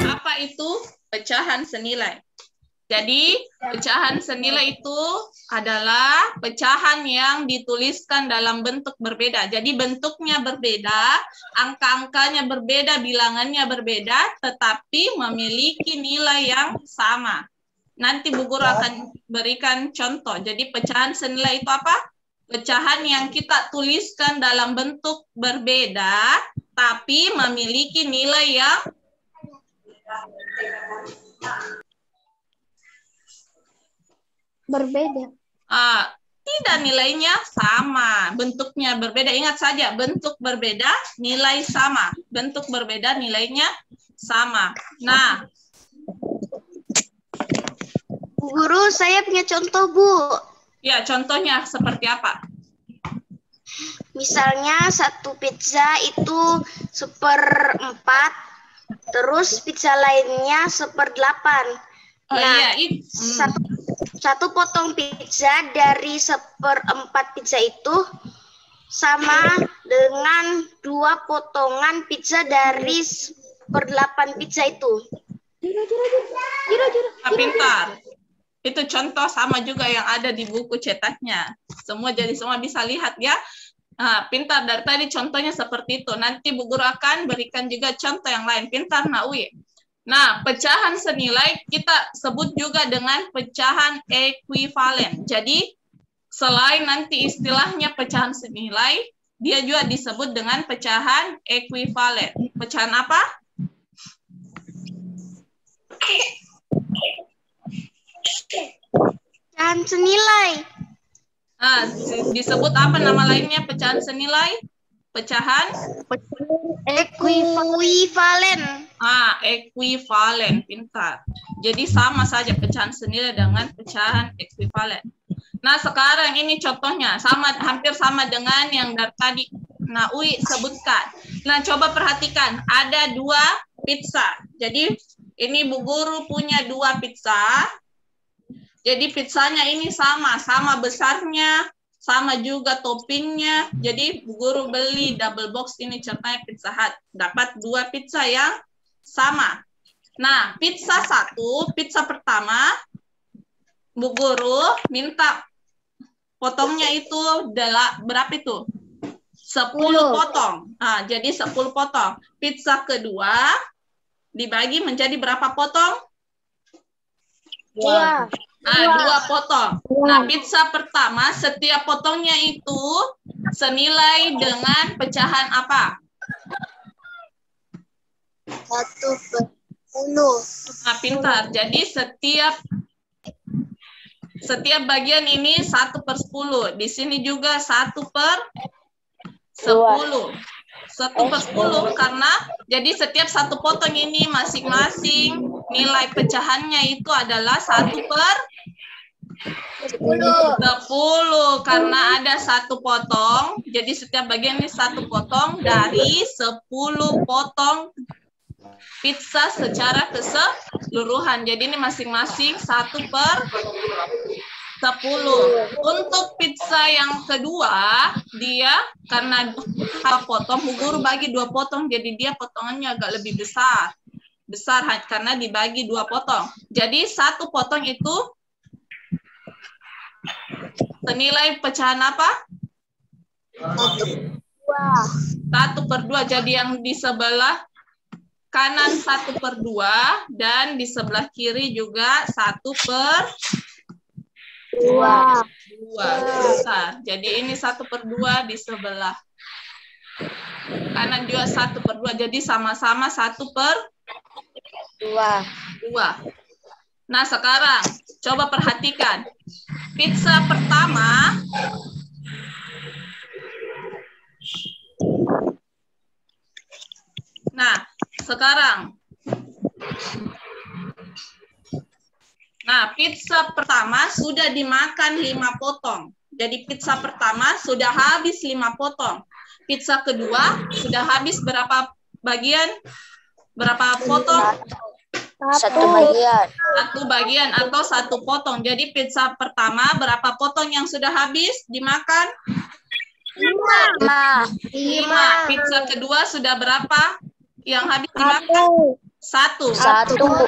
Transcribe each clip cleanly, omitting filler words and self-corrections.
Apa itu pecahan senilai? Jadi, pecahan senilai itu adalah pecahan yang dituliskan dalam bentuk berbeda. Jadi, bentuknya berbeda, angka-angkanya berbeda, bilangannya berbeda, tetapi memiliki nilai yang sama. Nanti Bu Guru akan berikan contoh. Jadi, pecahan senilai itu apa? Pecahan yang kita tuliskan dalam bentuk berbeda, tapi memiliki nilai yang berbeda. Tidak, nilainya sama, bentuknya berbeda. Ingat saja, bentuk berbeda, nilai sama. Bentuk berbeda, nilainya sama. Nah, Bu Guru, saya punya contoh, Bu. ya, contohnya seperti apa? Misalnya satu pizza itu 1/4, terus pizza lainnya 1/8. Nah, Iya, satu potong pizza dari 1/4 pizza itu sama dengan 2 potongan pizza dari 1/8 pizza itu. Pintar. Itu contoh sama juga yang ada di buku cetaknya. Jadi semua bisa lihat ya. Pintar, dari tadi contohnya seperti itu. Nanti Bu Guru akan berikan juga contoh yang lain. Pintar, Nak Uwi. Nah, pecahan senilai kita sebut juga dengan pecahan ekuivalen. Jadi, selain nanti istilahnya pecahan senilai, dia juga disebut dengan pecahan ekuivalen. Pecahan apa? Pecahan senilai. Disebut apa nama lainnya pecahan senilai? Pecahan ekuivalen. Ekuivalen, pintar. Jadi sama saja pecahan senilai dengan pecahan ekuivalen. Nah, sekarang ini contohnya hampir sama dengan yang dari tadi Naui sebutkan. Nah, coba perhatikan, ada 2 pizza. Jadi ini Bu Guru punya 2 pizza. Jadi pizzanya ini sama besarnya, sama juga toppingnya. Jadi Bu Guru beli double box ini contohnya Pizza Hut. Dapat 2 pizza yang sama. Nah, pizza pertama, Bu Guru minta potongnya itu berapa itu? 10 potong. Jadi 10 potong. Pizza kedua dibagi menjadi berapa potong? 2. 2 potong. Nah, pizza pertama setiap potongnya itu senilai dengan pecahan apa? 1/10. Pintar. Jadi setiap bagian ini 1/10. Di sini juga 1/10. 1/10 karena jadi setiap satu potong ini masing-masing nilai pecahannya itu adalah 1/10 karena ada 1 potong. Jadi setiap bagian ini 1 potong dari 10 potong pizza secara keseluruhan. Jadi ini masing-masing 1/10. Untuk pizza yang kedua, dia karena potong, Bu Guru bagi 2 potong, jadi dia potongannya agak lebih besar karena dibagi 2 potong. Jadi 1 potong itu senilai pecahan apa? 1/2. Jadi yang di sebelah kanan 1/2 dan di sebelah kiri juga 1/2. Besar. Jadi ini 1/2 di sebelah kanan juga 1/2. Jadi sama-sama 1/2. Nah, sekarang coba perhatikan. Pizza pertama pizza pertama sudah dimakan 5 potong. Jadi pizza pertama sudah habis 5 potong. Pizza kedua sudah habis berapa bagian? Berapa potong? 1 bagian. 1 bagian atau 1 potong. Jadi pizza pertama berapa potong yang sudah habis dimakan? 5. Pizza kedua sudah berapa yang habis dimakan? 1.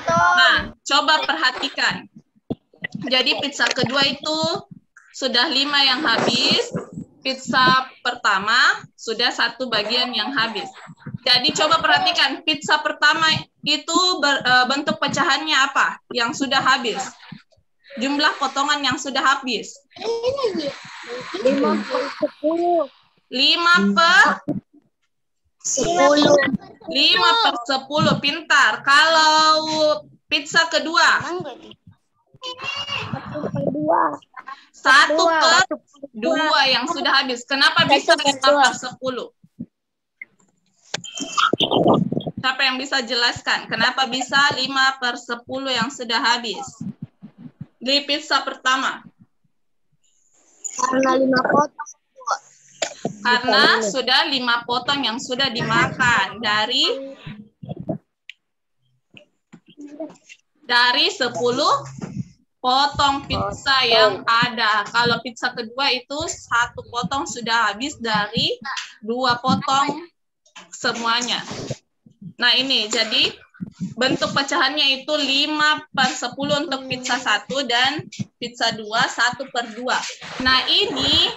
Nah, coba perhatikan. Jadi pizza kedua itu sudah 5 yang habis. Pizza pertama sudah 1 bagian yang habis. Jadi coba perhatikan, pizza pertama itu bentuk pecahannya apa? Yang sudah habis. Jumlah potongan yang sudah habis. 5/10. 5/10. Pintar. Kalau pizza kedua 1/2 yang sudah habis. Kenapa bisa 5/10? Siapa yang bisa jelaskan? Kenapa bisa 5/10 yang sudah habis? Di pizza pertama. Karena 5 potong. Karena sudah 5 potong yang sudah dimakan dari 10 potong pizza yang ada. Kalau pizza kedua itu 1 potong sudah habis dari 2 potong semuanya. Nah ini, jadi bentuk pecahannya itu 5/10 untuk pizza 1 dan pizza 2 1/2. Nah ini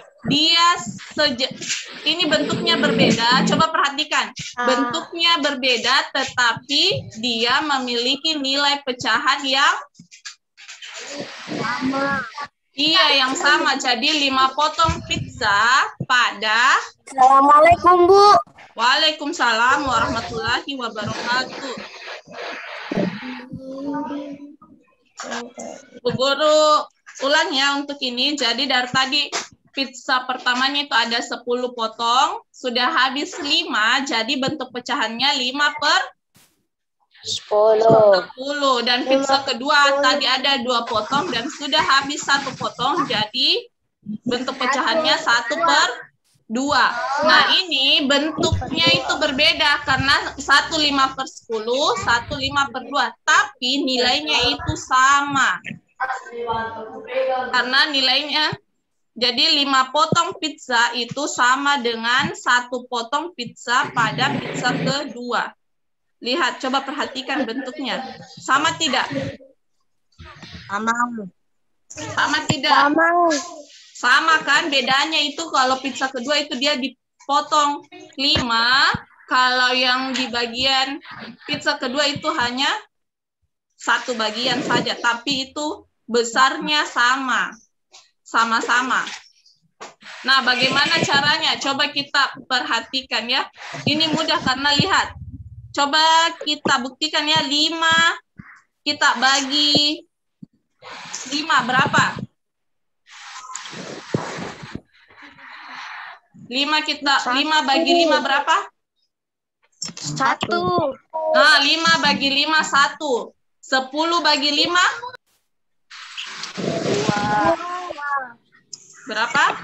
ini bentuknya berbeda. Coba perhatikan, bentuknya berbeda, tetapi dia memiliki nilai pecahan yang Sama. Iya, yang sama. Jadi 5 potong pizza pada Assalamualaikum, Bu. Waalaikumsalam warahmatullahi wabarakatuh. Bu Guru ulang ya untuk ini. Jadi dari tadi pizza pertamanya itu ada 10 potong, sudah habis 5, jadi bentuk pecahannya 5/10. Dan pizza kedua tadi ada 2 potong dan sudah habis 1 potong, jadi bentuk pecahannya 1/2. Nah ini bentuknya itu berbeda karena 1 5/10, 1 5/2, tapi nilainya itu sama. Karena nilainya, jadi 5 potong pizza itu sama dengan 1 potong pizza pada pizza kedua. Lihat, coba perhatikan bentuknya. Sama tidak? Sama tidak? Sama kan? Bedanya itu kalau pizza kedua itu dia dipotong 5. Kalau yang di bagian pizza kedua itu hanya 1 bagian saja. Tapi itu besarnya sama-sama. Nah, bagaimana caranya? Coba kita perhatikan ya. Ini mudah karena lihat. Coba kita buktikan ya, 5 kita bagi 5 berapa? 5 bagi 5 berapa? 1. Nah, 5 bagi 5 1. 10 bagi 5 berapa?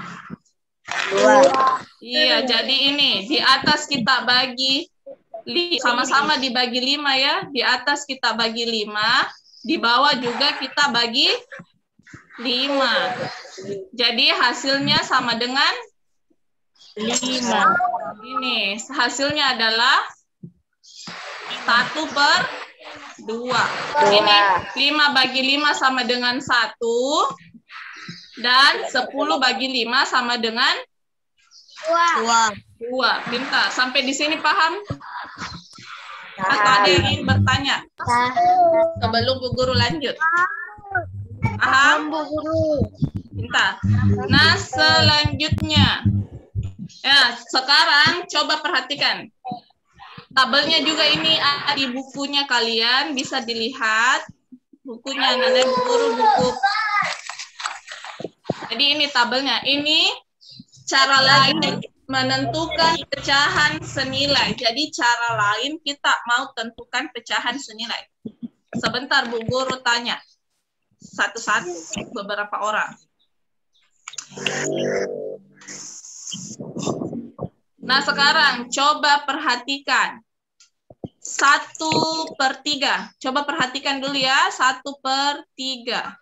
2. Iya, jadi ini di atas kita bagi sama-sama dibagi 5 ya. Di atas kita bagi 5, di bawah juga kita bagi 5. Jadi hasilnya sama dengan 5. Ini hasilnya adalah 1/2. Ini 5 bagi 5 sama dengan 1. Dan 10 bagi 5 sama dengan 2. Pintar. Sampai di sini paham? Atau ada yang ingin bertanya? Sebelum Bu Guru lanjut. Paham? Bu Guru. Pintar. Nah, selanjutnya. Ya, sekarang coba perhatikan. Tabelnya juga ini ada di bukunya kalian, bisa dilihat. Bukunya namanya Bu Guru buku. Jadi ini tabelnya. Ini cara lain menentukan pecahan senilai. Jadi cara lain kita mau tentukan pecahan senilai. Sebentar Bu Guru tanya. Satu-satu beberapa orang. Nah sekarang coba perhatikan. 1/3. Coba perhatikan dulu ya. 1/3.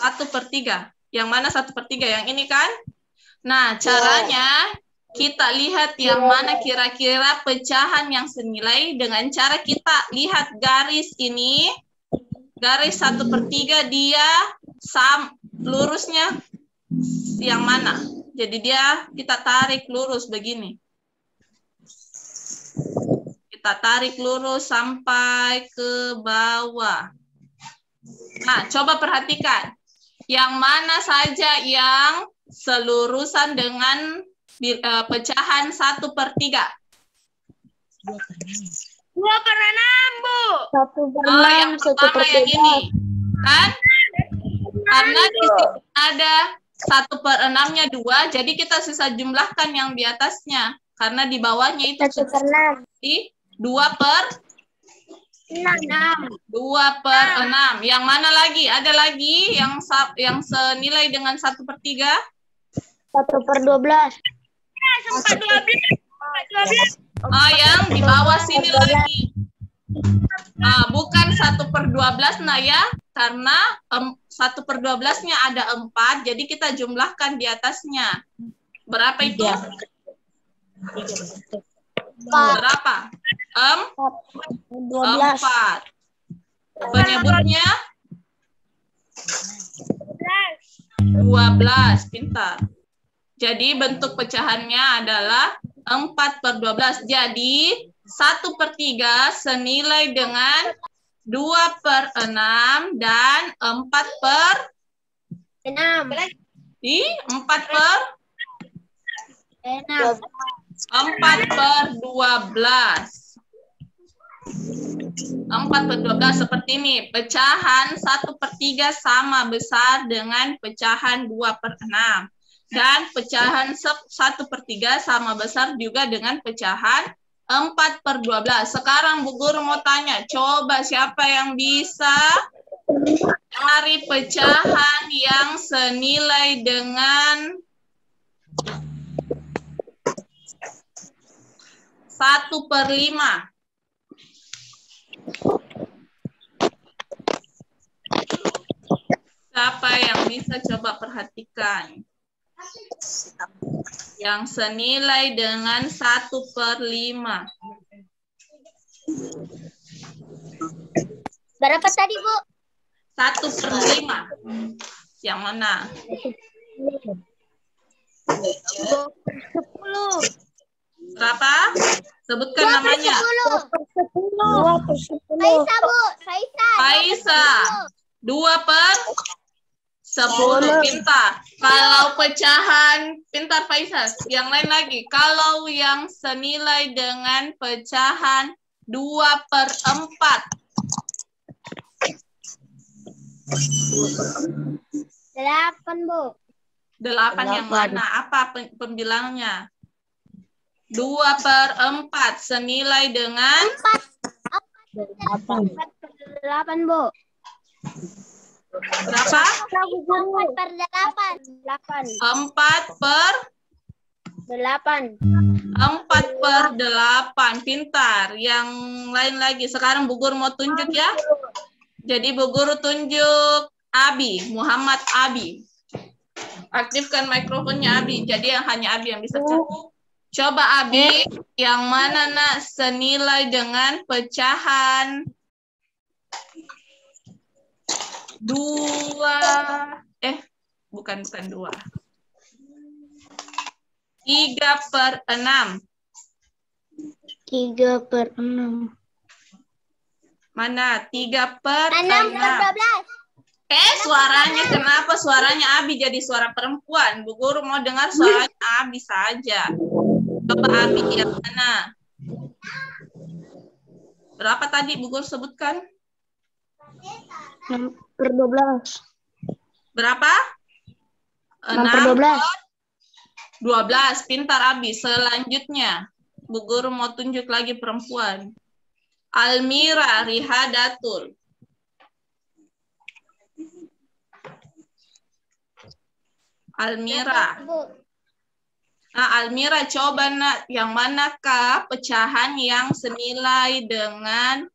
1/3. Yang mana 1/3? Yang ini kan? Nah, caranya kita lihat yang mana kira-kira pecahan yang senilai dengan cara kita lihat garis ini. Garis 1/3 dia lurusnya yang mana? Jadi kita tarik lurus begini. Kita tarik lurus sampai ke bawah. Nah, coba perhatikan. Yang mana saja yang selurusan dengan pecahan 1/3? 2/6, Bu. 1/6, yang pertama yang ini. Kan? Karena di sini ada 1/6-nya 2, jadi kita sisa jumlahkan yang di atasnya. Karena di bawahnya itu 1/6. 2/6. 2/6. Yang mana lagi? Ada lagi yang senilai dengan 1/3? 1/12. 1/12. Oh, yang di bawah sini lagi. Bukan 1/12, nah ya. Karena 1/12-nya ada 4, jadi kita jumlahkan di atasnya. Berapa itu? Berapa? 12. 4. Penyebutnya 12. Pintar. Jadi bentuk pecahannya adalah 4/12. Jadi 1/3 senilai dengan 2/6 dan 6. 4/12 seperti ini. Pecahan 1/3 sama besar dengan pecahan 2/6. Dan pecahan 1/3 sama besar juga dengan pecahan 4/12. Sekarang Bu Guru mau tanya, coba siapa yang bisa cari pecahan yang senilai dengan 1/5? Siapa yang bisa coba perhatikan? Yang senilai dengan 1/5. Berapa tadi, Bu? 1/5. Yang mana? 10. Berapa? Sebutkan namanya. 2/10. Faisa, Bu. Faisa. 2/10. Pintar. Kalau pecahan, pintar Faisa. Yang lain lagi. Kalau yang senilai dengan pecahan 2/4. 8, Bu. 8 yang mana? Apa pembilangnya? 2/4 senilai dengan 8, Bu. berapa? 4/8. 4/8. 4/8. Pintar. Yang lain lagi. Sekarang Bu Guru mau tunjuk ya. Jadi Bu Guru tunjuk Abi, Muhammad Abi. Aktifkan mikrofonnya Abi. Jadi hanya Abi yang bisa cari. Coba Abi, yang mana nak senilai dengan pecahan 2, bukan 2. 3/6. 3/6. Mana? 3/6. 6/12. Suaranya kenapa suaranya Abi jadi suara perempuan? Bu Guru mau dengar suaranya Abi saja. Coba Abi yang mana? Berapa tadi Bu Guru sebutkan? 6/12. Berapa? 6/12. 12. Pintar Abi. Selanjutnya, Bu Guru mau tunjuk lagi perempuan. Almira Rihadatul. Almira. Nah, Almira coba nak, yang manakah pecahan yang senilai dengan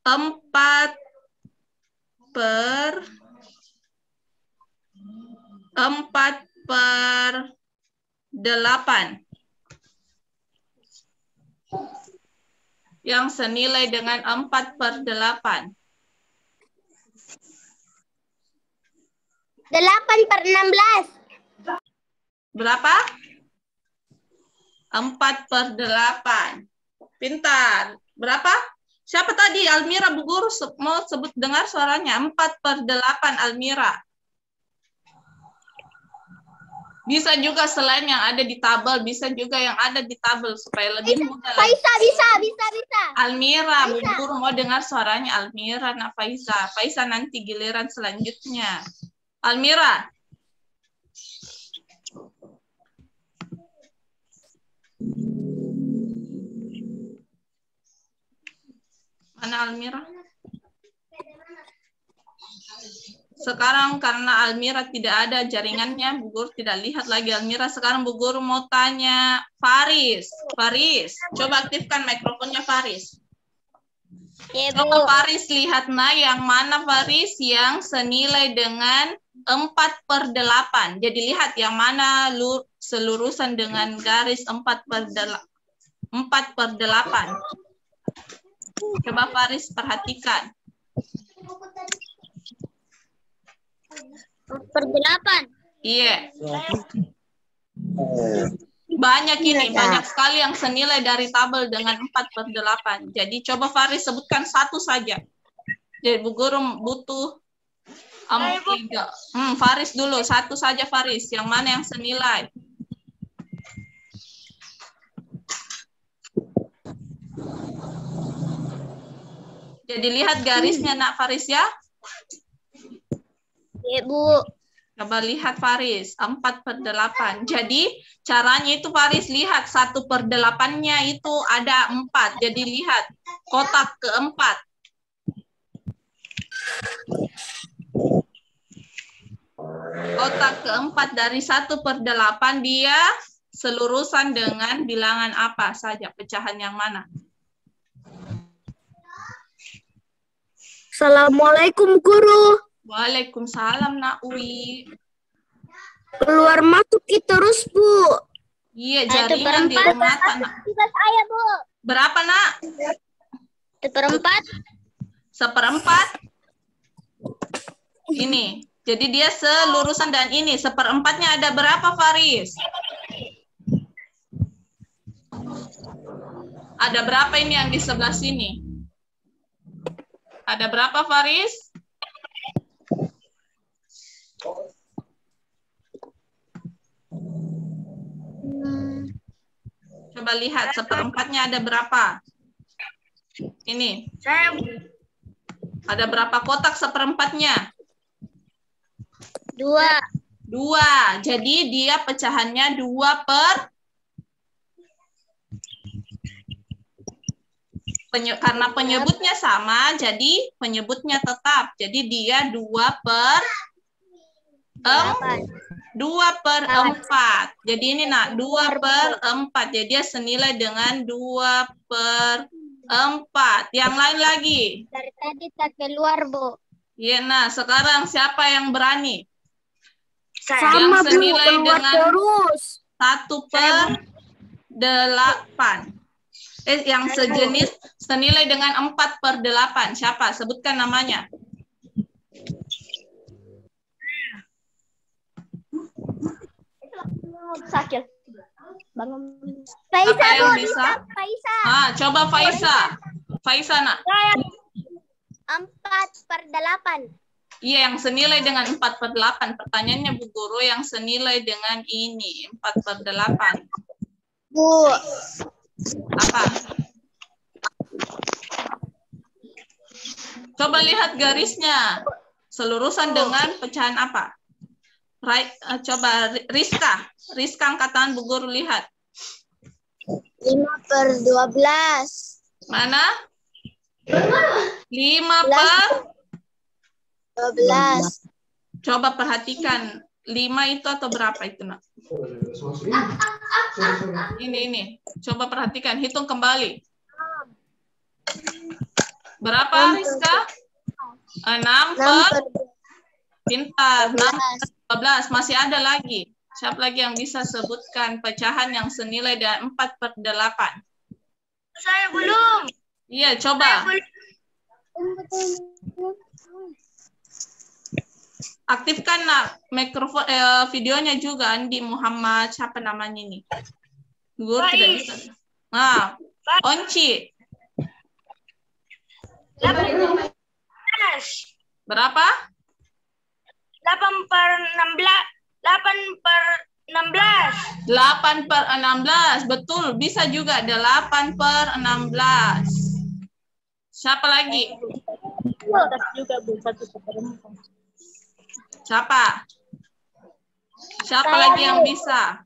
4 per 8 yang senilai dengan 4 per 8. 8 per 16. Berapa? 4 per 8. Pintar. Berapa? Siapa tadi? Almira, Bu Guru mau sebut dengar suaranya. 4 per 8 Almira. Bisa juga selain yang ada di tabel, bisa juga yang ada di tabel supaya lebih mudah. Faiza, bisa. Almira, Bu Guru mau dengar suaranya Almira, nak Faiza. Faiza nanti giliran selanjutnya. Almira. Mana Almira? Sekarang karena Almira tidak ada jaringannya, Bu Guru tidak lihat lagi Almira. Sekarang Bu Guru mau tanya Faris. Faris, coba aktifkan mikrofonnya Faris. Ya, Bu. Coba Faris lihat yang mana Faris yang senilai dengan 4 per 8. Jadi lihat yang mana selurusan dengan garis 4 per 8. Coba Faris perhatikan. Per 8. Iya. Banyak ini, banyak sekali yang senilai dari tabel dengan 4 per 8. Jadi coba Faris sebutkan satu saja. Jadi Bu Guru butuh 3. Faris dulu, satu saja Faris. Yang mana yang senilai? Jadi lihat garisnya nak Faris ya. Ya, Bu. Coba lihat Faris, 4 per 8. Jadi caranya itu Faris lihat 1 per 8-nya itu ada 4. Jadi lihat kotak keempat. Kotak keempat dari 1 per 8 dia selurusan dengan bilangan apa saja? Pecahan yang mana? Assalamualaikum, Guru. Waalaikumsalam, Nak Uwi. Keluar masuk terus, Bu. Iya, jaringan di rumah, Nak. Saya, Bu. Berapa, Nak? 1/4. 1/4. Ini. Jadi dia selurusan dan ini. 1/4-nya ada berapa, Faris? Ada berapa ini yang di sebelah sini? Ada berapa, Faris? Coba lihat 1/4-nya ada berapa? Ini. Ada berapa kotak 1/4-nya? 2. 2. Jadi dia pecahannya 2 per karena penyebutnya sama, jadi penyebutnya tetap. Jadi dia 2 per 4. Jadi ini nak 2 per 4. Jadi dia senilai dengan 2 per 4. Yang lain lagi. Dari tadi tak keluar, Bu. Iya, nah sekarang siapa yang berani? Sama, yang senilai Bu, keluar dengan terus. 1 per 8. Yang sejenis senilai dengan 4 per 8. Siapa? Sebutkan namanya. Sakit. Bangun. Siapa yang bisa? Faiza. Coba Faiza. Faiza, nak. 4 per 8. Iya, yang senilai dengan 4 per 8. Pertanyaannya Bu Guru yang senilai dengan ini, 4 per 8. Bu. Apa? Coba lihat garisnya. Selurusan dengan pecahan apa? Coba Rizka. Rizka angkat tangan Bu Guru lihat. 5 per 12. Mana? 5 per 12. Coba perhatikan. 5 itu atau berapa itu, nak? Ini. Coba perhatikan. Hitung kembali. Berapa, Rizka? 6 per pintar. 6 per 12. Masih ada lagi. Siapa lagi yang bisa sebutkan pecahan yang senilai dengan 4 per 8? Saya belum. Iya, coba. Aktifkan mikrofon videonya juga, Andi Muhammad. Siapa namanya ini? Guru tidak bisa. Nah, Onci. 18. Berapa? 8 per 16. 8 per 16. 8 per 16. Betul, bisa juga 8 per 16. Siapa lagi? Juga Bu, 1/4. Siapa? Siapa lagi yang bisa?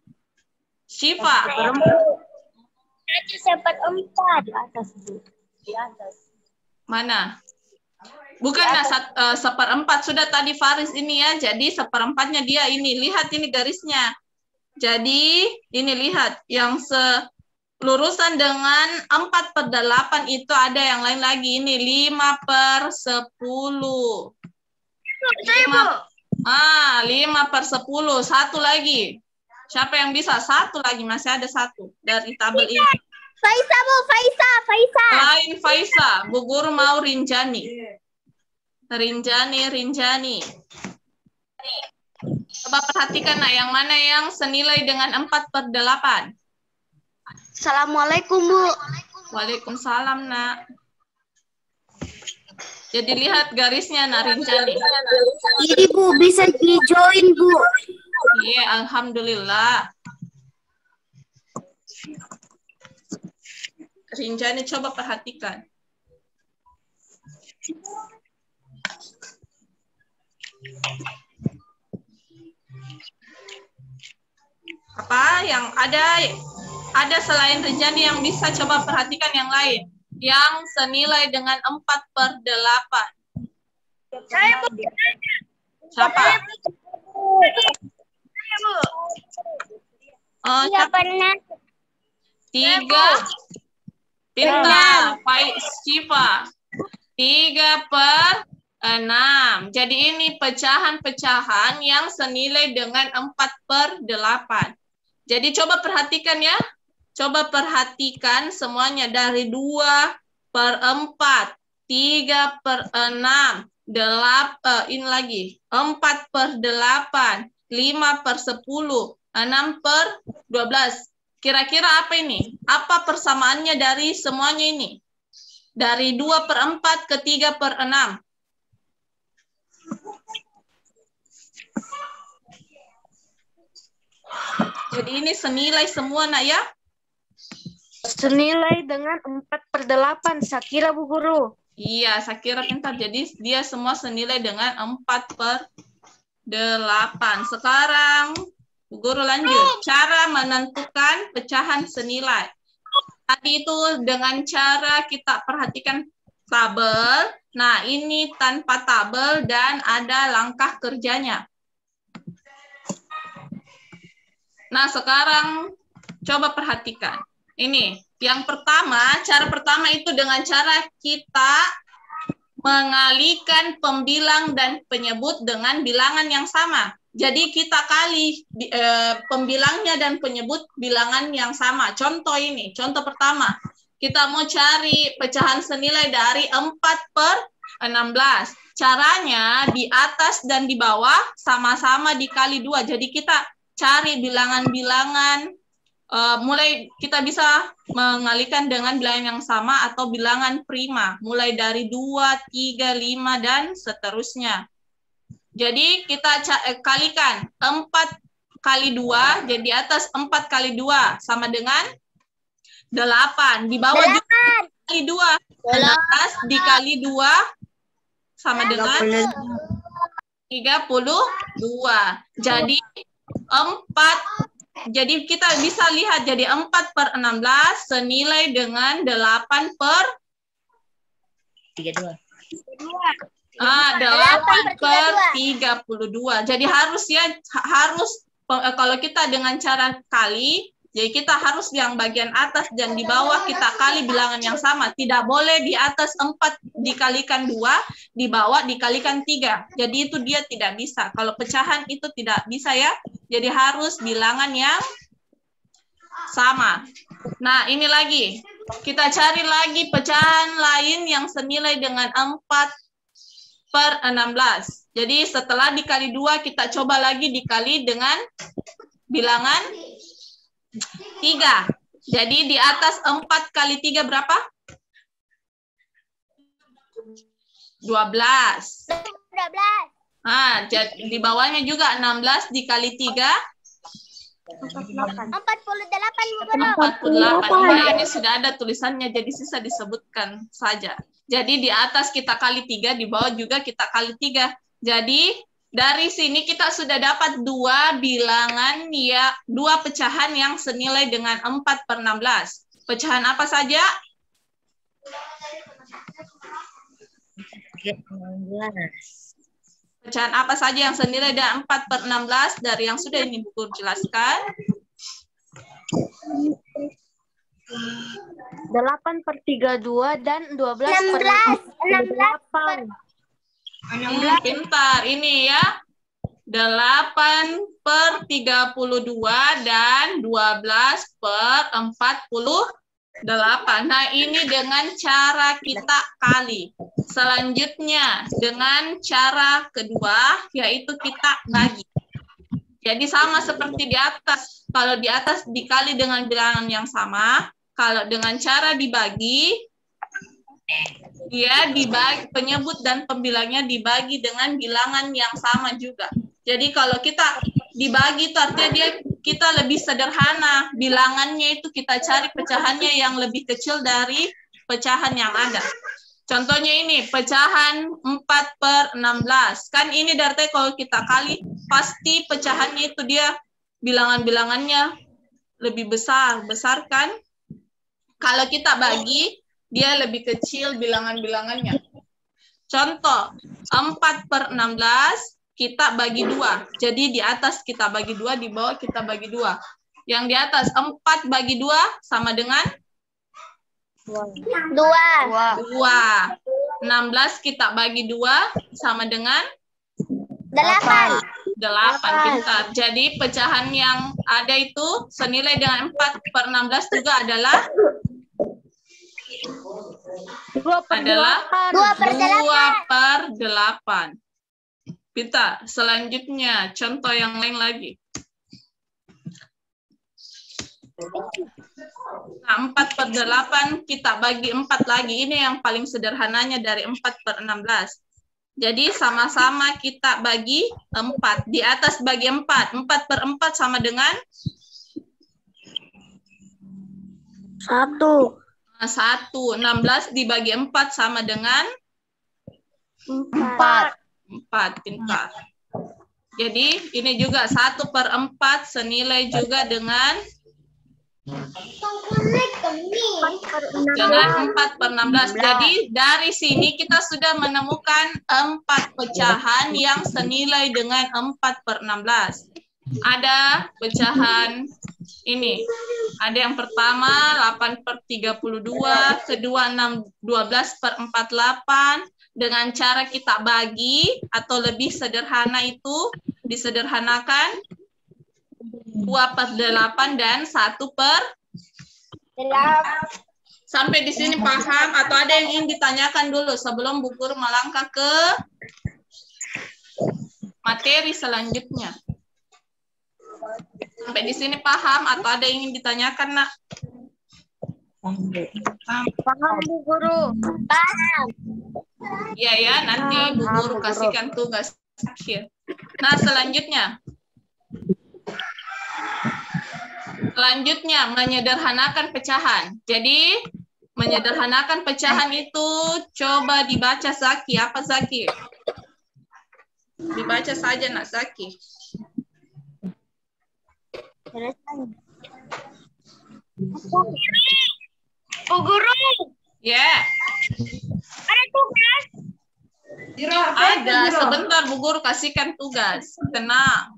Syifa. 1/4 di atas, Bu. Di atas. Mana? Bukan 1/4 sudah tadi Faris ini ya. Jadi 1/4-nya dia ini. Lihat ini garisnya. Jadi ini lihat yang selurusan dengan 4 per 8 itu ada yang lain lagi. Ini 5 per 10. Saya, Bu. 5 per 10. Satu lagi. Siapa yang bisa? Satu lagi. Masih ada satu dari tabel ini. Faisa, Bu. Faisa. Lain Faisa. Bu Guru mau Rinjani. Rinjani. Coba perhatikan yang mana yang senilai dengan 4 per 8. Assalamualaikum, Bu. Waalaikumsalam, Nak. Jadi lihat garisnya, Nak Rinjani. Ini, Bu, bisa di-join, Bu. Iya, alhamdulillah. Rinjani coba perhatikan. Apa yang ada selain Rinjani yang bisa coba perhatikan yang lain yang senilai dengan 4 per 8. Saya, Bu. Siapa? Saya, Bu. Oh, Iya, siapa? pernah. 3 pintar, Syifa. 3 per 6. Jadi ini pecahan-pecahan yang senilai dengan 4 per 8. Jadi coba perhatikan ya. Coba perhatikan semuanya dari 2 per 4, 3 per 6, 8, ini lagi, 4 per 8, 5 per 10, 6 per 12. Kira-kira apa ini? Apa persamaannya dari semuanya ini? Dari 2 per 4 ke 3 per 6. Jadi ini senilai semua, Nak, ya? Senilai dengan 4 per 8, Sakira, Bu Guru. Iya, Sakira pintar. Jadi dia semua senilai dengan 4 per 8. Sekarang, Bu Guru lanjut. Cara menentukan pecahan senilai. Tadi itu dengan cara kita perhatikan tabel. Nah, ini tanpa tabel dan ada langkah kerjanya. Nah, sekarang coba perhatikan. Ini, yang pertama, cara pertama itu dengan cara kita mengalihkan pembilang dan penyebut dengan bilangan yang sama. Jadi kita kali pembilangnya dan penyebut bilangan yang sama. Contoh ini, contoh pertama. Kita mau cari pecahan senilai dari 4 per 16. Caranya di atas dan di bawah sama-sama dikali 2. Jadi kita cari bilangan-bilangan, mulai kita bisa mengalihkan dengan bilangan yang sama atau bilangan prima. Mulai dari 2, 3, 5, dan seterusnya. Jadi kita kalikan 4 kali 2, jadi di atas 4 kali 2 sama dengan 8. Di bawah 8. Juga kali 2. 16 dikali 2 sama dengan 32. Jadi 4. Jadi kita bisa lihat jadi 4 per 16 senilai dengan 8 per 32. 8 per 32. Jadi harus ya, harus kalau kita dengan cara kali, Jadi kita harus yang bagian atas dan di bawah kita kali bilangan yang sama. Tidak boleh di atas 4 dikalikan 2, di bawah dikalikan 3. Jadi itu dia tidak bisa. Kalau pecahan itu tidak bisa ya. Jadi harus bilangan yang sama. Nah, ini lagi. Kita cari lagi pecahan lain yang senilai dengan 4/16. Jadi setelah dikali 2, kita coba lagi dikali dengan bilangan 3. Jadi di atas 4 kali 3 berapa? 12. 12. Nah, jadi di bawahnya juga 16 dikali 3. 48, Bu Guru. 48. Nah, ini sudah ada tulisannya, jadi sisa disebutkan saja. Jadi di atas kita kali 3, di bawah juga kita kali 3. Jadi dari sini kita sudah dapat 2 bilangan ya, 2 pecahan yang senilai dengan 4/16. Pecahan apa saja? Pecahan apa saja yang senilai dengan 4/16 dari yang sudah ini Bu Guru jelaskan? 8/32 dan 12/8. Pintar ini ya. 8/32 dan 12/48. Nah, ini dengan cara kita kali. Selanjutnya, dengan cara kedua, yaitu kita bagi. Jadi sama seperti di atas. Kalau di atas dikali dengan bilangan yang sama, kalau dengan cara dibagi, dia dibagi, penyebut dan pembilangnya dibagi dengan bilangan yang sama juga. Jadi kalau kita dibagi itu artinya kita lebih sederhana. Bilangannya itu kita cari pecahannya yang lebih kecil dari pecahan yang ada. Contohnya ini, pecahan 4/16. Kan ini dari kalau kita kali, pasti pecahannya itu dia bilangan-bilangannya lebih besar. Besar kan? Kalau kita bagi, dia lebih kecil bilangan-bilangannya. Contoh, 4/16 kita bagi 2. Jadi di atas kita bagi 2, di bawah kita bagi 2. Yang di atas 4 bagi 2 sama dengan 2. 16 kita bagi 2 sama dengan 8. 8. Pintar. Jadi pecahan yang ada itu senilai dengan 4/16 juga adalah 2/8. Pintar. Selanjutnya, contoh yang lain lagi. Nah, 4/8 kita bagi 4 lagi. Ini yang paling sederhananya dari 4/16. Jadi sama-sama kita bagi 4. Di atas bagi 4. 4/4 sama dengan 1. 1. 16 dibagi 4 sama dengan 4. 4. Pintar. Jadi ini juga 1/4 senilai juga dengan 4/16. Jadi dari sini kita sudah menemukan 4 pecahan yang senilai dengan 4/16. Ada pecahan ini. Ada yang pertama 8/32, kedua 12/48. Dengan cara kita bagi atau lebih sederhana itu disederhanakan 2/8 dan 1/8. Sampai di sini paham atau ada yang ingin ditanyakan dulu sebelum Bu Guru melangkah ke materi selanjutnya? Sampai di sini paham atau ada yang ingin ditanyakan, Nak? Paham, Bu Guru. Paham. Iya ya, nanti Bu Guru kasihkan tugas akhir. Nah, selanjutnya menyederhanakan pecahan. Jadi, menyederhanakan pecahan itu coba dibaca Zaki. Apa Zaki? Dibaca saja Nak Zaki. Bu Guru. Ya. Ada tugas. Ada. Sebentar Bu Guru kasihkan tugas. Tenang.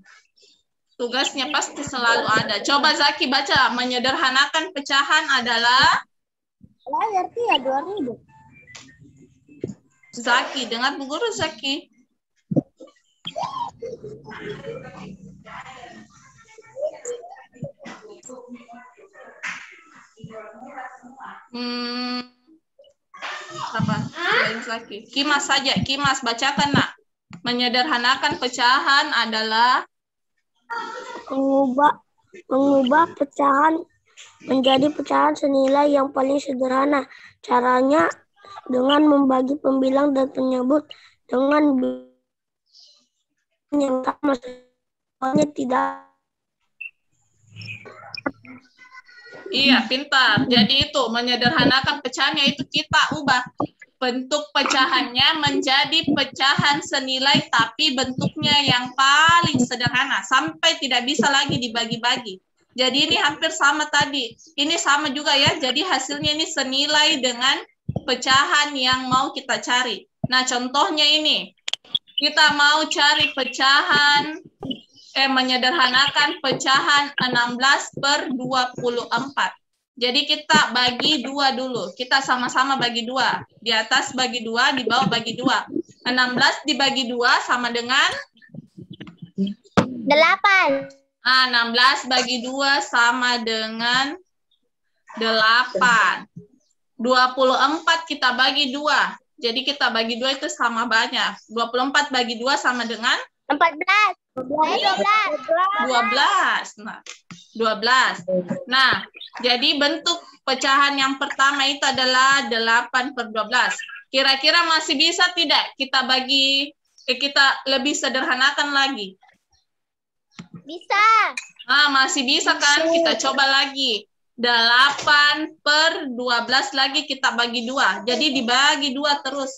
Tugasnya pasti selalu ada. Coba Zaki baca. Menyederhanakan pecahan adalah? Ngerti ya 2000. Zaki, dengar Bu Guru Zaki. Apa? Selain Zaki. Kimas saja. Kimas, bacakan nak. Menyederhanakan pecahan adalah? Mengubah pecahan menjadi pecahan senilai yang paling sederhana. Caranya dengan membagi pembilang dan penyebut dengan yang sama. Soalnya tidak. Iya, pintar. Jadi itu menyederhanakan pecahannya itu kita ubah bentuk pecahannya menjadi pecahan senilai tapi bentuknya yang paling sederhana sampai tidak bisa lagi dibagi-bagi. Jadi ini hampir sama tadi. Ini sama juga ya. Jadi hasilnya ini senilai dengan pecahan yang mau kita cari. Nah, contohnya ini. Kita mau cari pecahan menyederhanakan pecahan 16/24. Jadi kita bagi 2 dulu. Kita sama-sama bagi 2. Di atas bagi 2, di bawah bagi 2. 16 dibagi 2 sama dengan? 8. 16 bagi 2 sama dengan 8. 24 kita bagi 2. Jadi kita bagi 2 itu sama banyak. 24 bagi 2 sama dengan? 14. 12. Nah, 12. Nah, jadi bentuk pecahan yang pertama itu adalah 8/12. Kira-kira masih bisa tidak kita bagi, kita lebih sederhanakan lagi? Bisa. Masih bisa kan? Kita coba lagi. 8/12 lagi kita bagi 2. Jadi dibagi 2 terus.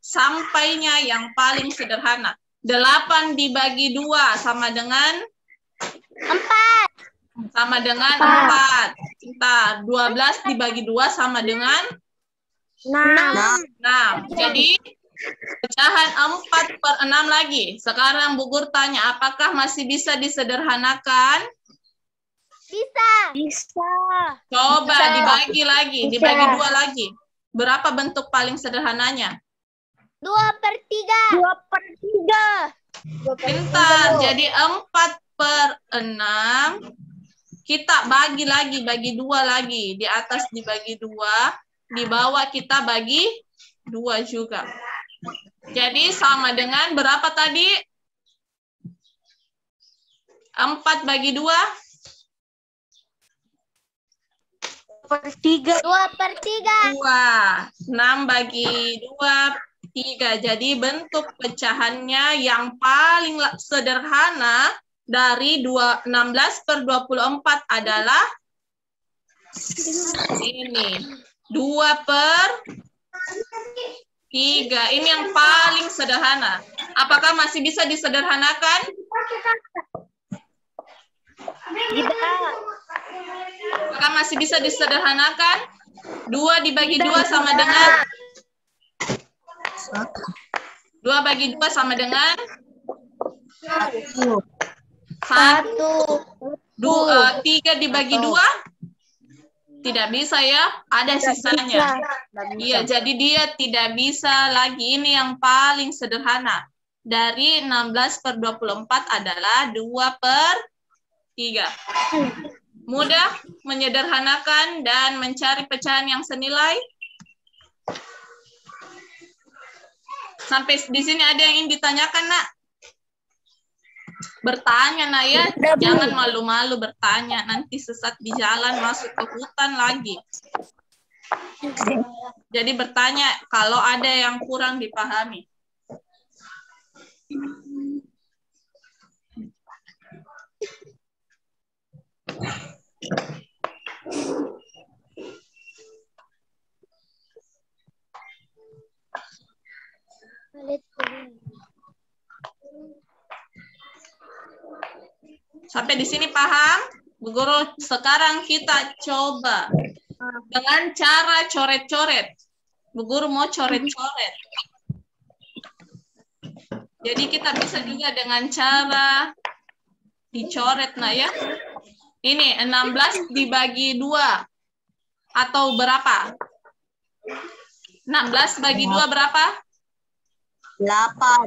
Sampainya yang paling sederhana. 8 dibagi 2 sama dengan? 4. Sama dengan 4. Kita 12 dibagi 2 sama dengan? 6. Jadi pecahan 4/6 lagi. Sekarang Bu Guru tanya, apakah masih bisa disederhanakan? Bisa. Coba dibagi lagi, dibagi 2 lagi. Berapa bentuk paling sederhananya? 2/3. Pintar. Jadi 4/6. Kita bagi lagi, bagi 2 lagi. Di atas dibagi 2, di bawah kita bagi 2 juga. Jadi sama dengan berapa tadi? 4 bagi 2? 2/3. 2. 6 bagi 2, 3. Jadi bentuk pecahannya yang paling sederhana dari 16/24 adalah ini. 2/3. Ini yang paling sederhana. Apakah masih bisa disederhanakan? Apakah masih bisa disederhanakan? 2 dibagi 2 sama dengan? 2 bagi 2 sama dengan? 1. 3 dibagi 2? Tidak bisa ya, ada sisanya. Iya, jadi dia tidak bisa lagi. Ini yang paling sederhana. Dari 16/24 adalah 2/3. Mudah menyederhanakan dan mencari pecahan yang senilai. Sampai di sini ada yang ingin ditanyakan, Nak? Bertanya, Nak ya. Jangan malu-malu bertanya. Nanti sesat di jalan, masuk ke hutan lagi. Jadi bertanya kalau ada yang kurang dipahami. Sampai di sini paham? Bu Guru, sekarang kita coba dengan cara coret-coret. Bu Guru mau coret-coret. Jadi kita bisa juga dengan cara Dicoret nah ya. Ini 16 dibagi 2. Atau berapa? 16 bagi 2 berapa? 8.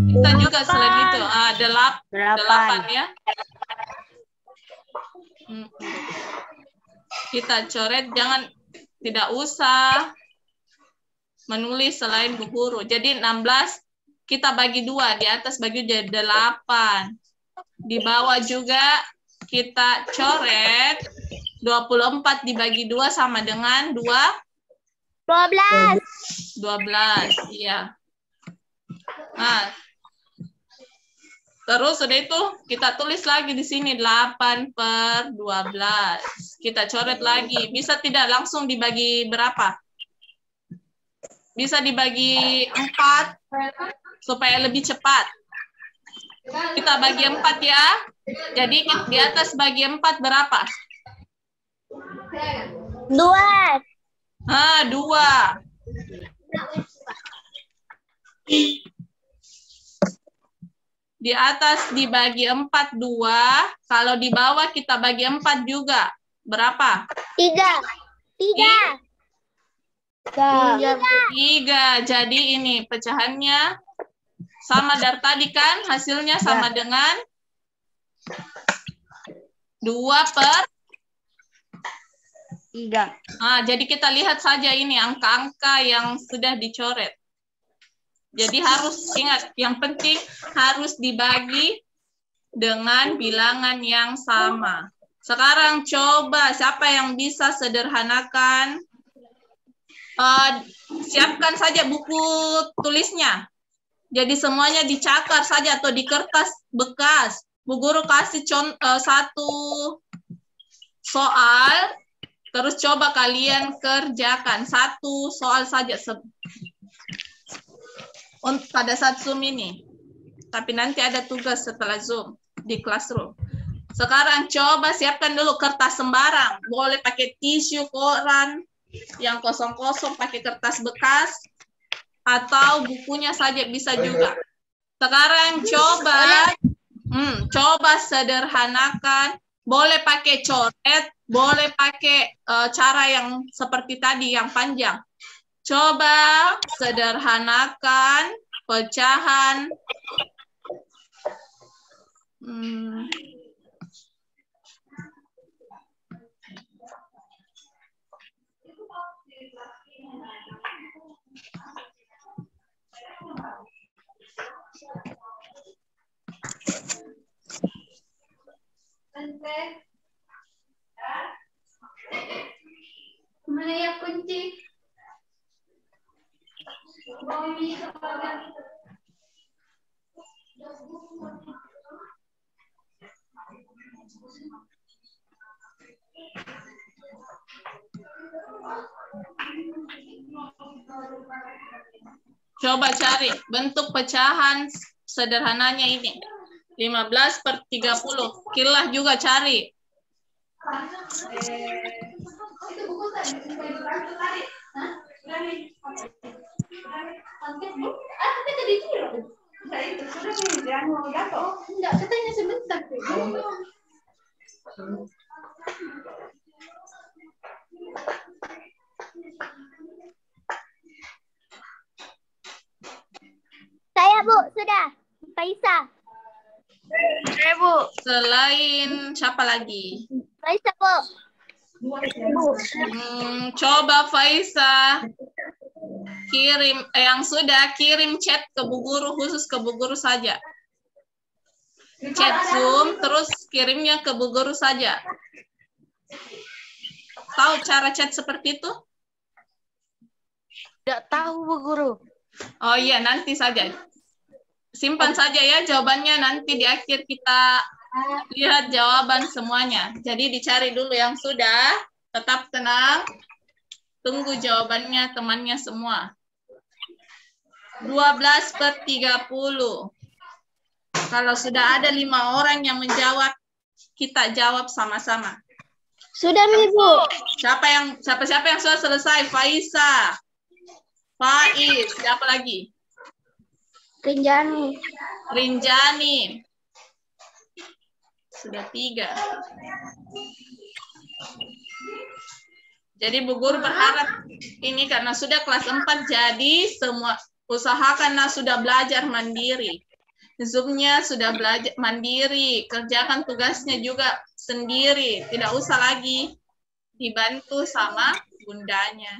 Kita juga selain itu. 8 ya. Kita coret, jangan, tidak usah menulis selain Bu Guru. Jadi 16 kita bagi 2, di atas bagi jadi 8. Di bawah juga kita coret 24 dibagi 2 sama dengan 12. Iya. Nah, terus sudah itu kita tulis lagi di sini 8/12. Kita coret lagi. Bisa tidak langsung dibagi berapa? Bisa dibagi 4 supaya lebih cepat. Kita bagi 4 ya. Jadi di atas bagi 4 berapa? 2. 2. Di atas dibagi 4, 2. Kalau di bawah kita bagi 4 juga. Berapa? 3. 3. Jadi ini pecahannya sama dari tadi kan? Hasilnya sama dengan 2/3. Jadi kita lihat saja ini angka-angka yang sudah dicoret. Jadi harus ingat, yang penting harus dibagi dengan bilangan yang sama. Sekarang coba siapa yang bisa sederhanakan. Siapkan saja buku tulisnya. Jadi semuanya dicakar saja atau di kertas bekas. Bu Guru kasih satu soal, terus coba kalian kerjakan. Satu soal saja pada saat Zoom ini. Tapi nanti ada tugas setelah Zoom di classroom. Sekarang coba siapkan dulu kertas sembarang. Boleh pakai tisu, koran, yang kosong-kosong pakai kertas bekas, atau bukunya saja bisa juga. Sekarang coba sederhanakan. Boleh pakai coret, boleh pakai cara yang seperti tadi, yang panjang. Coba sederhanakan pecahan. Mana ya kunci? Coba cari bentuk pecahan sederhananya ini. 15/30. Kilah juga cari. Saya, Bu, sudah. Faisa. Saya, Bu. Selain siapa lagi? Faisa, Bu. Coba Faisa kirim yang sudah kirim chat ke Bu Guru, khusus ke Bu Guru saja. Chat Zoom terus kirimnya ke Bu Guru saja. Tahu cara chat seperti itu? Tidak tahu, Bu Guru. Oh iya, nanti saja. Simpan saja ya jawabannya, nanti di akhir kita lihat jawaban semuanya. Jadi dicari dulu yang sudah, tetap tenang. Tunggu jawabannya temannya semua. 12/30. Kalau sudah ada 5 orang yang menjawab, kita jawab sama-sama. Sudah, Bu. Siapa yang sudah selesai? Faisa, Faiz, siapa lagi? Rinjani. Rinjani. Sudah 3. Jadi Bu Guru berharap ini karena sudah kelas 4, jadi semua usahakan sudah belajar mandiri. Zoom-nya sudah belajar mandiri, kerjakan tugasnya juga sendiri, tidak usah lagi dibantu sama bundanya.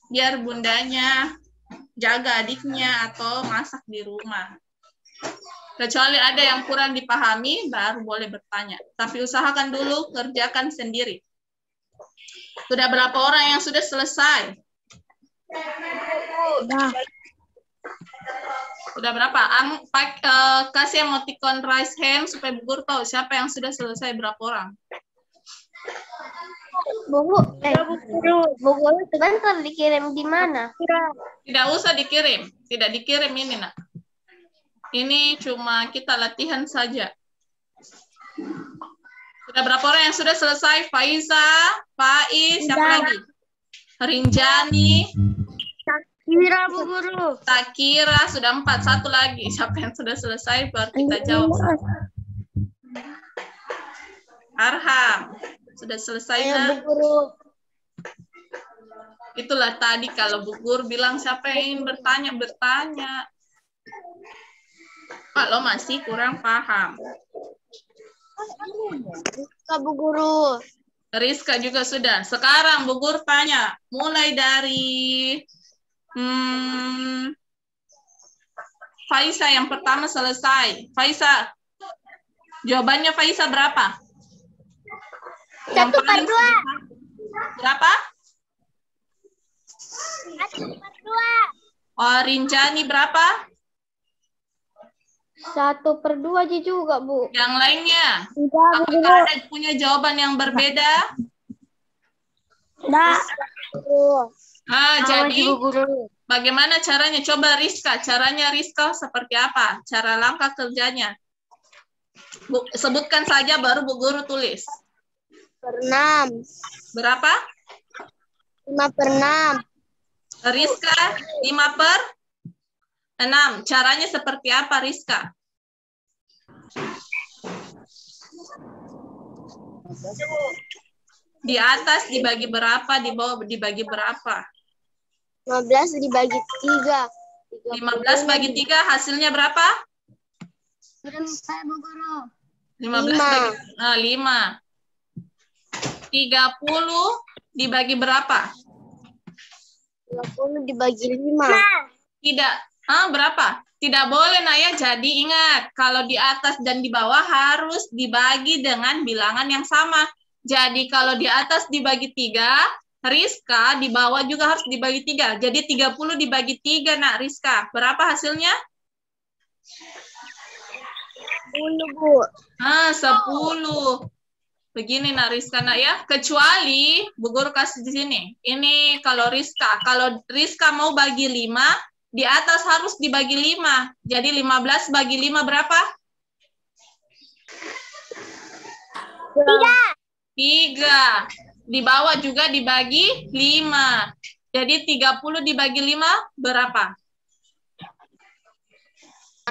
Biar bundanya jaga adiknya atau masak di rumah. Kecuali ada yang kurang dipahami, baru boleh bertanya. Tapi usahakan dulu kerjakan sendiri. Sudah berapa orang yang sudah selesai? Sudah berapa? Kasih emoticon raise hand supaya Bu Guru tahu siapa yang sudah selesai berapa orang. Bu Guru sebentar dikirim di mana? Tidak usah dikirim. Tidak dikirim ini, Nak. Ini cuma kita latihan saja. Sudah berapa orang yang sudah selesai? Faiza, Faiz, siapa lagi? Rinjani. Takira, Bu Guru. Takira, sudah 4. Satu lagi. Siapa yang sudah selesai? Baru kita jawab. Arham. Sudah selesai, Ayo, Nak? Bu Guru. Itulah tadi kalau Bu Guru bilang siapa yang ingin bertanya. Kalau masih kurang paham. Bu Guru. Rizka juga sudah. Sekarang Bu Guru tanya. Mulai dari Faisa yang pertama selesai. Faisa. Jawabannya Faisa berapa? 1/2. Berapa? 1/2. Oh, Rinjani berapa? 1/2 aja juga, Bu. Yang lainnya? Tidak, Apakah ada punya jawaban yang berbeda? Tidak. Jadi bagaimana caranya? Coba Rizka. Caranya Rizka seperti apa? Cara langkah kerjanya. Sebutkan saja baru Bu Guru tulis. 6. Berapa? 5/6. Rizka 5/6. Caranya seperti apa, Rizka? Di atas dibagi berapa, di bawah dibagi berapa? 15 dibagi 3. 15 bagi 3 hasilnya berapa? Berapa, Bu Guru? 15 bagi 5. 30 dibagi berapa? 30 dibagi 5. Tidak. Berapa? Tidak boleh, Naya. Jadi ingat, kalau di atas dan di bawah harus dibagi dengan bilangan yang sama. Jadi kalau di atas dibagi 3, Rizka di bawah juga harus dibagi 3. Jadi 30 dibagi 3, Nak Rizka. Berapa hasilnya? 10, Bu. 10. Begini, Nak Rizka, Nak ya. Kecuali Bu Guru kasih di sini. Ini kalau Rizka. Kalau Rizka mau bagi 5, di atas harus dibagi 5. Jadi 15 bagi 5 berapa? 3. Di bawah juga dibagi 5. Jadi 30 dibagi 5 berapa?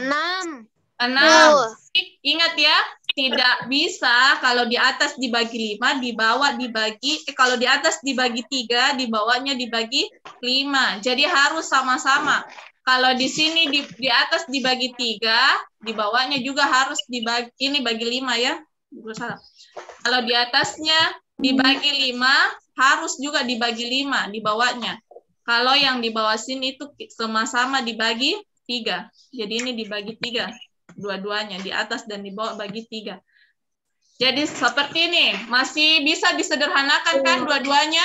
6. 6. Ingat ya, tidak bisa kalau di atas dibagi 5, di bawah dibagi, kalau di atas dibagi 3, di bawahnya dibagi 5. Jadi harus sama-sama. Kalau di sini di atas dibagi 3, di bawahnya juga harus dibagi, ini bagi 5 ya. Kalau di atasnya dibagi 5, harus juga dibagi 5 di bawahnya. Kalau yang di bawah sini itu sama-sama dibagi 3. Jadi ini dibagi 3. Dua-duanya di atas dan di bawah bagi 3. Jadi seperti ini, masih bisa disederhanakan kan dua-duanya?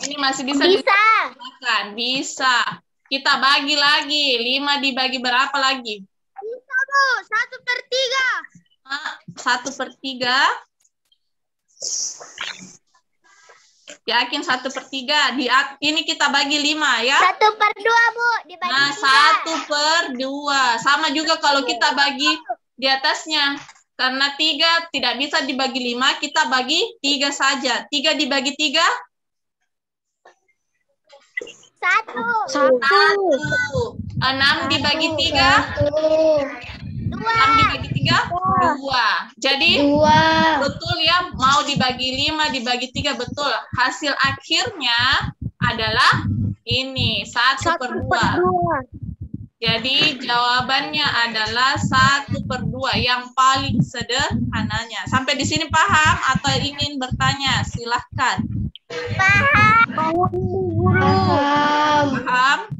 Ini masih bisa disederhanakan, bisa. Kita bagi lagi, 5 dibagi berapa lagi? Bisa, Bu. 1/3. 1/3. Yakin 1/3. Ini kita bagi 5 ya. 1/2, Bu. Dibagi 1/2. Sama juga kalau kita bagi di atasnya. Karena 3 tidak bisa dibagi 5, kita bagi 3 saja. 3 dibagi 3? 1. 1. 6 dibagi 3? 2. 6 dibagi 3? 2. Jadi betul ya, mau dibagi 5, dibagi 3, betul. Hasil akhirnya adalah ini, 1/2. Jadi jawabannya adalah 1/2 yang paling sederhananya. Sampai di sini paham atau ingin bertanya? Silahkan. Paham?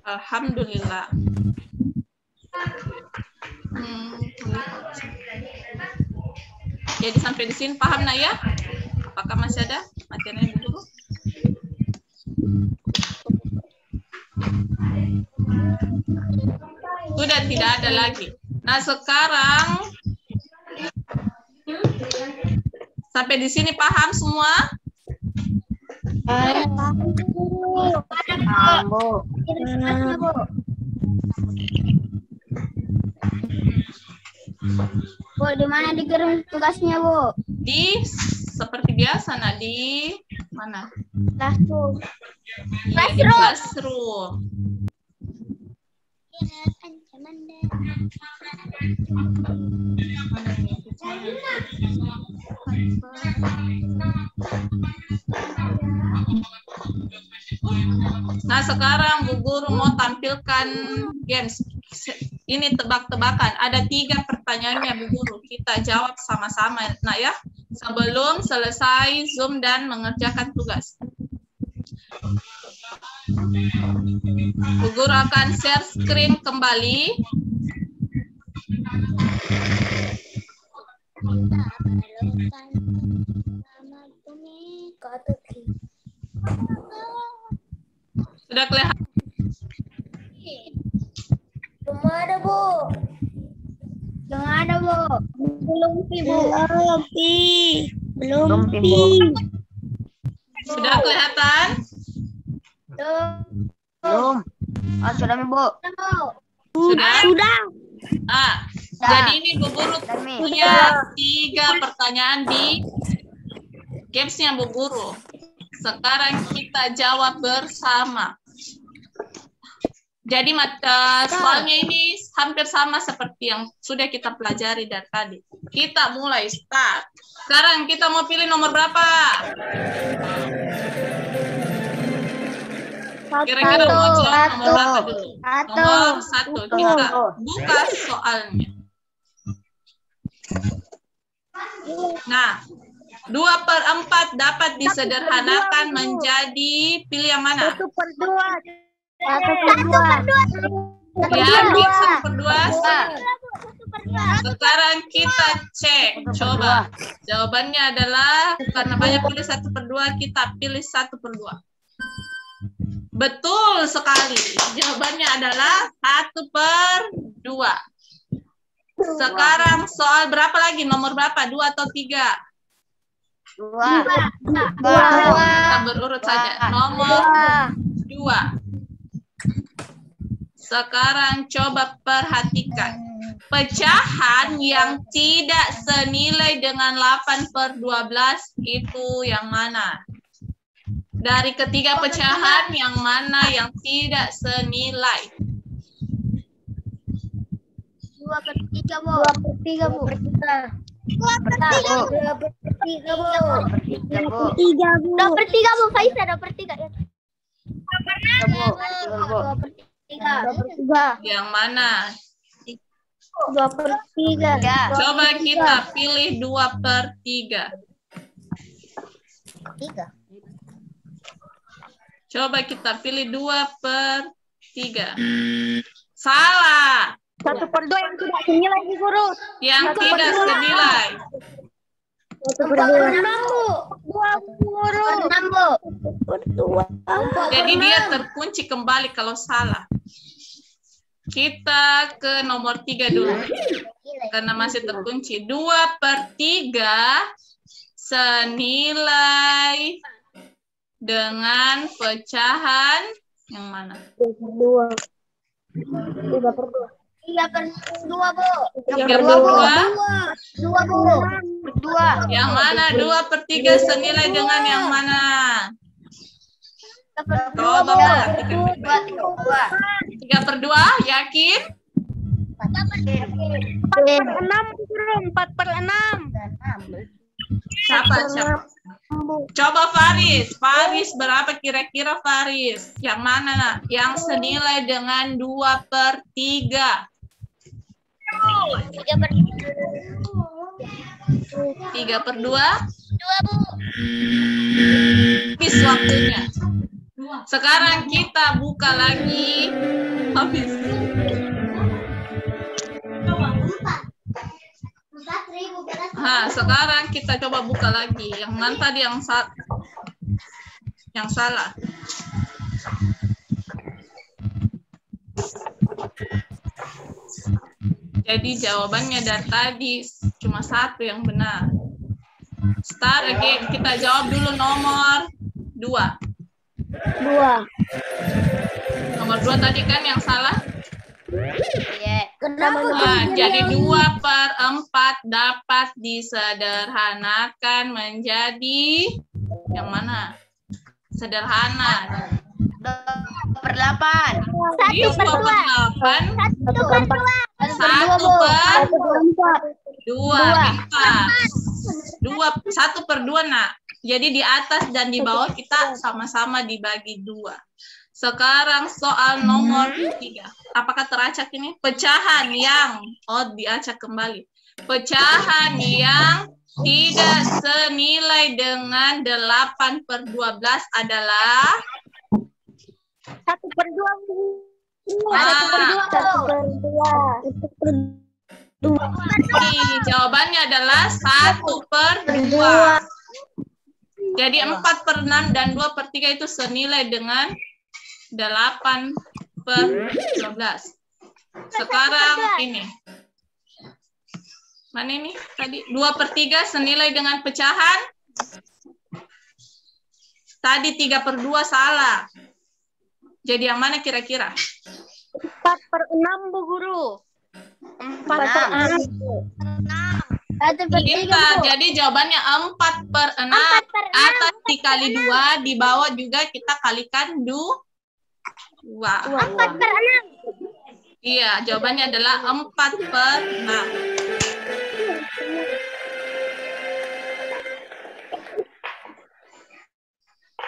Alhamdulillah. Jadi sampai di sini paham nak ya? Apakah masih ada materinya dulu? Sudah tidak ada lagi. Nah sekarang sampai di sini paham semua? Bu, di mana dikirim tugasnya, Bu? Di seperti biasa nak, di mana? Classroom. Iya, di Classroom. Nah sekarang Bu Guru mau tampilkan games. Ini tebak-tebakan. Ada 3 pertanyaannya Bu Guru. Kita jawab sama-sama nah ya. Sebelum selesai Zoom dan mengerjakan tugas. Bu Guru akan share screen kembali. Sudah kelihatan? Belum ada, Bu. Belum ada, Bu. Belum, Bu. Belum. Sudah kelihatan? Belum. Sudah, Bu. Sudah? Jadi ini Bu Guru punya 3 pertanyaan di gamesnya Bu Guru. Sekarang kita jawab bersama. Jadi soalnya ini hampir sama seperti yang sudah kita pelajari dari tadi. Kita mulai start. Sekarang kita mau pilih nomor berapa? Kira-kira mau jawab nomor berapa dulu? Nomor 1. Kita buka soalnya. Nah, 2/4 dapat disederhanakan menjadi pilih yang mana? 1/2. Ya, 1/2. Sekarang kita cek. Coba. Jawabannya adalah karena banyak pilih 1/2, kita pilih 1/2. Betul sekali. Jawabannya adalah 1/2. Sekarang soal berapa lagi? Nomor berapa? 2 atau 3? 2. Kita berurut saja. Nomor 2. Sekarang coba perhatikan. Pecahan yang tidak senilai dengan 8/12 itu yang mana? Dari ketiga pecahan, yang mana yang tidak senilai? 2/3, Bu. 2/3, Bu. 2/3, Bu. Faisal, 2/3. Yang mana? 2/3. Coba kita pilih 2/3. Coba kita pilih 2/3. Salah. 1/2 yang tidak senilai, Bu Guru. Yang tidak senilai. 2/6, Bu. 2/6, Bu. Jadi dia terkunci kembali kalau salah. Kita ke nomor 3 dulu. Karena masih terkunci. 2/3 senilai dengan pecahan yang mana? 3/2, Bu. 2, Bu. 2. Yang mana? 2/3 senilai dengan yang mana? Coba perhatikan. 3/2, yakin? Siapa? Coba Faris. Faris berapa kira-kira Faris? Yang mana nak? Yang senilai dengan 2/3. 3/2? Habis waktunya. Sekarang kita buka lagi. Habis. Sekarang kita coba buka lagi. Yang mana tadi yang salah? Jadi jawabannya dari tadi cuma satu yang benar. Start again. Kita jawab dulu nomor 2. Nomor 2 tadi kan yang salah? Jadi 2/4 dapat disederhanakan menjadi yang mana? Sederhana. 2/8. 1/8. 1/2 nak. Jadi di atas dan di bawah kita sama-sama dibagi 2. Sekarang soal nomor 3. Apakah teracak ini? Pecahan yang diacak kembali. Pecahan yang tidak senilai dengan 8/12 adalah 1/2. Jawabannya adalah 1/2. Jadi 4/6 dan 2/3 itu senilai dengan 8/12. Sekarang ini. Mana ini tadi? 2/3 senilai dengan pecahan. Tadi 3/2 salah. Jadi yang mana kira-kira? 4/6 Bu Guru. 4/6. Jadi jawabannya 4/6. Atas dikali 2, di bawah juga kita kalikan 2. 4/6. Iya, jawabannya adalah 4/6.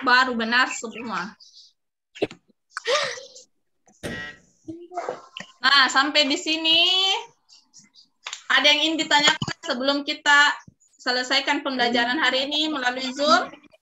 Baru benar semua. Nah, sampai di sini ada yang ingin ditanyakan sebelum kita selesaikan pembelajaran hari ini melalui Zoom?